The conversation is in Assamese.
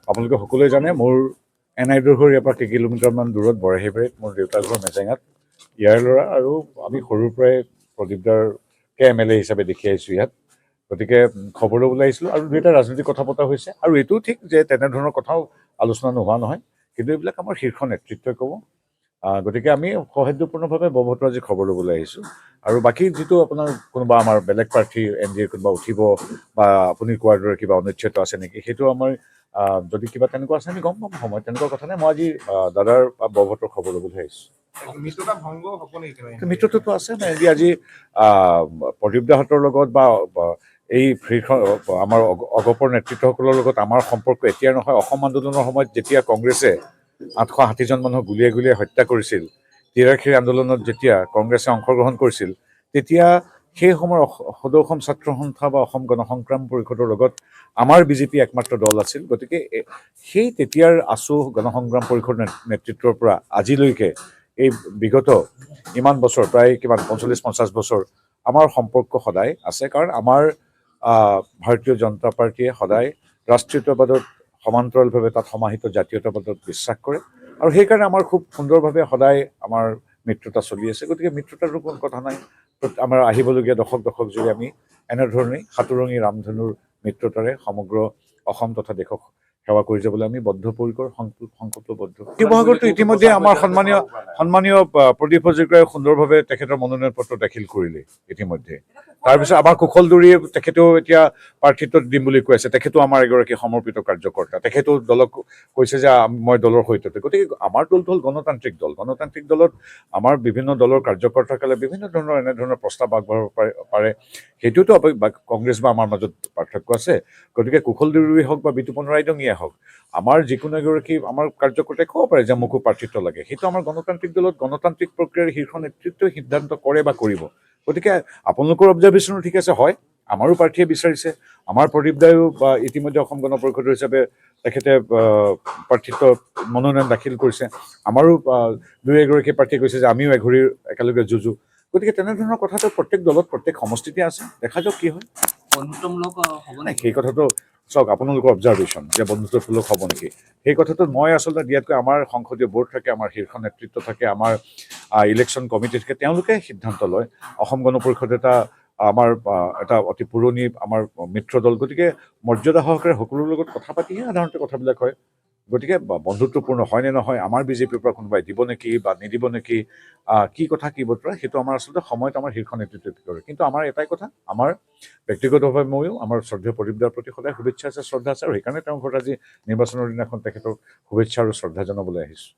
আপোনালোকে সকলোৱে জানে মোৰ এনাইডৰ ঘৰ ইয়াৰ পৰা কেইকিলোমিটাৰমান দূৰত বৰাহীবাৰীত মোৰ দেউতাৰ ঘৰ মেজেঙাত ইয়াৰ ল'ৰা আৰু আমি সৰুৰ পৰাই প্ৰদীপদাৰকে MLA হিচাপে দেখি আহিছোঁ ইয়াত গতিকে খবৰ ল'বলৈ আহিছিলোঁ আৰু দুয়োটা ৰাজনৈতিক কথা পতা হৈছে আৰু এইটোও ঠিক যে তেনেধৰণৰ কথাও আলোচনা নোহোৱা নহয় কিন্তু এইবিলাক আমাৰ শীৰ্ষ নেতৃত্বই ক'ব গতিকে আমি সৌহাৰ্দ্যপূৰ্ণভাৱে বৰবহাটো আজি খবৰ ল'বলৈ আহিছোঁ আৰু বাকী যিটো আপোনাৰ কোনোবা আমাৰ বেলেগ প্ৰাৰ্থী NDA কোনোবা উঠিব বা আপুনি কোৱাৰ দৰে কিবা অনিশ্চয়তা আছে নেকি সেইটো আমাৰ যদি কিবা তেনেকুৱা আছে আমি গম পাম সময় তেনেকুৱা কথা নাই মই আজি দাদাৰ বৰবহাটৰ খবৰ ল'বলৈ আহিছোঁ মিত্ৰতাটো আছে আজি প্ৰদীপদাহঁতৰ লগত বা এই আমাৰ অগপৰ নেতৃত্বসকলৰ লগত আমাৰ সম্পৰ্ক এতিয়া নহয় অসম আন্দোলনৰ সময়ত যেতিয়া কংগ্ৰেছে 860জন মানুহক গুলীয়াই গুলীয়াই হত্যা কৰিছিল তিৰাশীৰ আন্দোলনত যেতিয়া কংগ্ৰেছে অংশগ্ৰহণ কৰিছিল তেতিয়া সেই সময়ৰ সদৌ অসম ছাত্ৰ সন্থা বা অসম গণসংগ্ৰাম পৰিষদৰ লগত আমাৰ বিজেপি একমাত্ৰ দল আছিল গতিকে সেই তেতিয়াৰ আছু গণসংগ্ৰাম পৰিষদৰ নেতৃত্বৰ পৰা আজিলৈকে এই বিগত ইমান বছৰ প্ৰায় কিমান 45-50 বছৰ আমাৰ সম্পৰ্ক সদায় আছে কাৰণ আমাৰ ভাৰতীয় জনতা পাৰ্টীয়ে সদায় ৰাষ্ট্ৰীয়তাবাদত সমান্তৰালভাৱে তাত সমাহিত জাতীয়তাবাদত বিশ্বাস কৰে আৰু সেইকাৰণে আমাৰ খুব সুন্দৰভাৱে সদায় আমাৰ মিত্ৰতা চলি আছে গতিকে মিত্ৰতাৰো কোনো কথা নাই আমাৰ আহিবলগীয়া দশক জুৰি আমি এনেধৰণেই সাতুৰঙী ৰামধেনুৰ মিত্ৰতাৰে সমগ্ৰ অসম তথা দেশক সেৱা কৰি যাবলৈ আমি বদ্ধপৰিকৰ সংকল্পবদ্ধ শিৱসাগৰতো ইতিমধ্যে আমাৰ সন্মানীয় প্ৰদীপ হাজৰিকাই সুন্দৰভাৱে তেখেতৰ মনোনয়ন পত্ৰ দাখিল কৰিলে ইতিমধ্যে তাৰপিছত আমাৰ কুশলদুৰীয়ে তেখেতেও এতিয়া প্ৰাৰ্থিত্ব দিম বুলি কৈ আছে তেখেতেও আমাৰ এগৰাকী সমৰ্পিত কাৰ্যকৰ্তা তেখেতেও দলক কৈছে যে মই দলৰ সৈতে গতিকে আমাৰ দলটো হ'ল গণতান্ত্ৰিক দলত আমাৰ বিভিন্ন দলৰ কাৰ্যকৰ্তাসকলে বিভিন্ন ধৰণৰ এনেধৰণৰ প্ৰস্তাৱ আগবঢ়াব পাৰে সেইটোতো কংগ্ৰেছ বা আমাৰ মাজত পাৰ্থক্য আছে গতিকে কুশলদুৰীয়ে হওক বা বিতুপন ৰাইদঙীয়ে হওক আমাৰ যিকোনো এগৰাকী আমাৰ কাৰ্যকৰ্তাই ক'ব পাৰে যে মোকো প্ৰাৰ্থিত্ব লাগে সেইটো আমাৰ গণতান্ত্ৰিক দলত গণতান্ত্ৰিক প্ৰক্ৰিয়াৰ শীৰ্ষ নেতৃত্বই সিদ্ধান্ত কৰে বা কৰিব গতিকে আপোনালোকৰ অবজাৰ্ভেশ্যনো ঠিক আছে হয় আমাৰো প্ৰাৰ্থীয়ে বিচাৰিছে আমাৰ প্ৰদীপদায়ো বা ইতিমধ্যে অসম গণ পৰিষদৰ হিচাপে তেখেতে প্ৰাৰ্থিত্ব মনোনয়ন দাখিল কৰিছে আমাৰো দুই এগৰাকী প্ৰাৰ্থীয়ে কৈছে যে আমিও এঘড়ীৰ একেলগে যুঁজো গতিকে তেনেধৰণৰ কথাটো প্ৰত্যেক দলত প্ৰত্যেক সমষ্টিতে আছে দেখা যাওক কি হয় বন্ধুত্বমূলক হ'ব নাই সেই কথাটো চাওক আপোনালোকৰ অবজাৰ্ভেশ্যন যে বন্ধুত্বমূলক হ'ব নেকি সেই কথাটো মই আচলতে দিয়াতকৈ আমাৰ সংসদীয় বৰ্ড থাকে আমাৰ শীৰ্ষ নেতৃত্ব থাকে আমাৰ ইলেকশ্যন কমিটি থাকে তেওঁলোকে সিদ্ধান্ত লয় অসম গণ পৰিষদ আমাৰ এটা অতি পুৰণি আমাৰ মিত্ৰ দল গতিকে মৰ্যাদা সহকাৰে সকলোৰ লগত কথা পাতিহে সাধাৰণতে কথাবিলাক হয় গতিকে বন্ধুত্বপূৰ্ণ হয় নে নহয় আমাৰ বিজেপিৰ পৰা কোনোবাই দিব নেকি বা নিদিব নেকি কি কথা কি বতৰা সেইটো আমাৰ আচলতে সময়ত আমাৰ শীৰ্ষ নেতৃত্বই কৰে কিন্তু আমাৰ এটাই কথা আমাৰ ব্যক্তিগতভাৱে ময়ো আমাৰ শ্ৰদ্ধেয় প্ৰদীপদাৰ প্ৰতি সদায় শুভেচ্ছা আছে শ্ৰদ্ধা আছে আৰু সেইকাৰণে তেওঁৰ ঘৰত আজি নিৰ্বাচনৰ দিনাখন তেখেতক শুভেচ্ছা আৰু শ্ৰদ্ধা জনাবলৈ আহিছোঁ